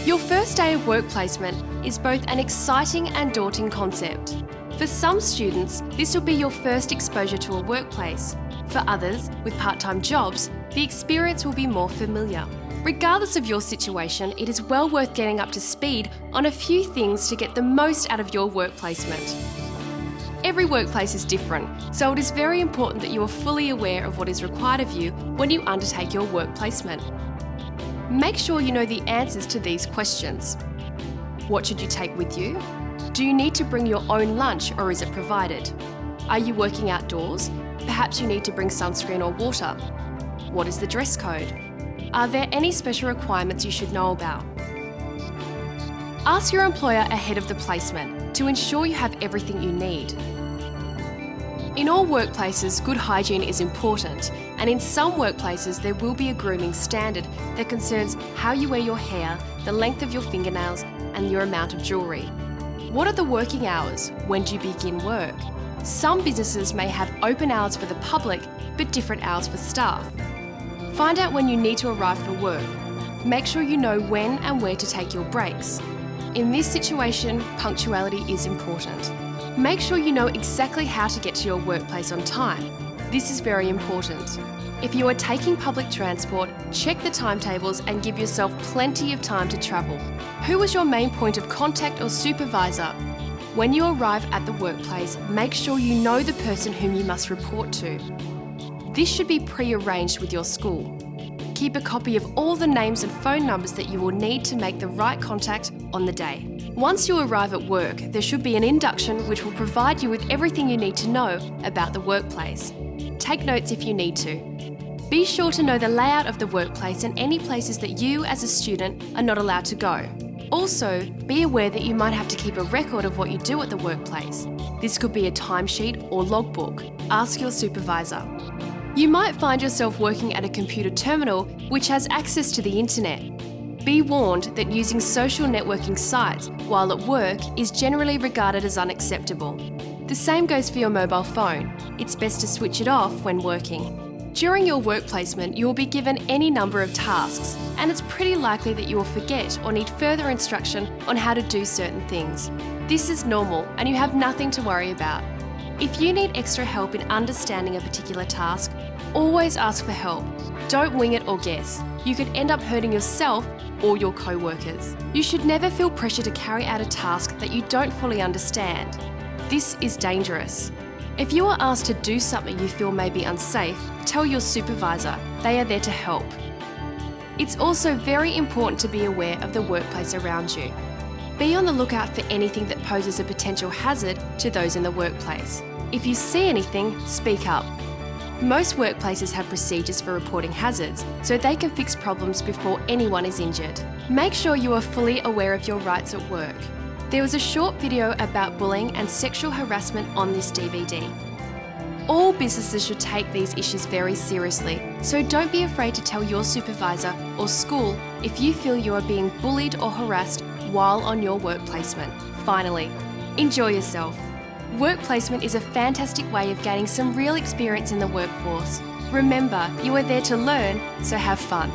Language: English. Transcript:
Your first day of work placement is both an exciting and daunting concept. For some students, this will be your first exposure to a workplace. For others, with part-time jobs, the experience will be more familiar. Regardless of your situation, it is well worth getting up to speed on a few things to get the most out of your work placement. Every workplace is different, so it is very important that you are fully aware of what is required of you when you undertake your work placement. Make sure you know the answers to these questions. What should you take with you? Do you need to bring your own lunch or is it provided? Are you working outdoors? Perhaps you need to bring sunscreen or water. What is the dress code? Are there any special requirements you should know about? Ask your employer ahead of the placement to ensure you have everything you need. In all workplaces, good hygiene is important, and in some workplaces there will be a grooming standard that concerns how you wear your hair, the length of your fingernails, and your amount of jewellery. What are the working hours? When do you begin work? Some businesses may have open hours for the public, but different hours for staff. Find out when you need to arrive for work. Make sure you know when and where to take your breaks. In this situation, punctuality is important. Make sure you know exactly how to get to your workplace on time. This is very important. If you are taking public transport, check the timetables and give yourself plenty of time to travel. Who is your main point of contact or supervisor? When you arrive at the workplace, make sure you know the person whom you must report to. This should be pre-arranged with your school. Keep a copy of all the names and phone numbers that you will need to make the right contact on the day. Once you arrive at work, there should be an induction which will provide you with everything you need to know about the workplace. Take notes if you need to. Be sure to know the layout of the workplace and any places that you, as a student, are not allowed to go. Also, be aware that you might have to keep a record of what you do at the workplace. This could be a timesheet or logbook. Ask your supervisor. You might find yourself working at a computer terminal which has access to the internet. Be warned that using social networking sites while at work is generally regarded as unacceptable. The same goes for your mobile phone. It's best to switch it off when working. During your work placement, you will be given any number of tasks, and it's pretty likely that you will forget or need further instruction on how to do certain things. This is normal, and you have nothing to worry about. If you need extra help in understanding a particular task, always ask for help. Don't wing it or guess. You could end up hurting yourself or your co-workers. You should never feel pressure to carry out a task that you don't fully understand. This is dangerous. If you are asked to do something you feel may be unsafe, tell your supervisor. They are there to help. It's also very important to be aware of the workplace around you. Be on the lookout for anything that poses a potential hazard to those in the workplace. If you see anything, speak up. Most workplaces have procedures for reporting hazards, so they can fix problems before anyone is injured. Make sure you are fully aware of your rights at work. There was a short video about bullying and sexual harassment on this DVD. All businesses should take these issues very seriously, so don't be afraid to tell your supervisor or school if you feel you are being bullied or harassed while on your work placement. Finally, enjoy yourself. Work placement is a fantastic way of gaining some real experience in the workforce. Remember, you are there to learn, so have fun.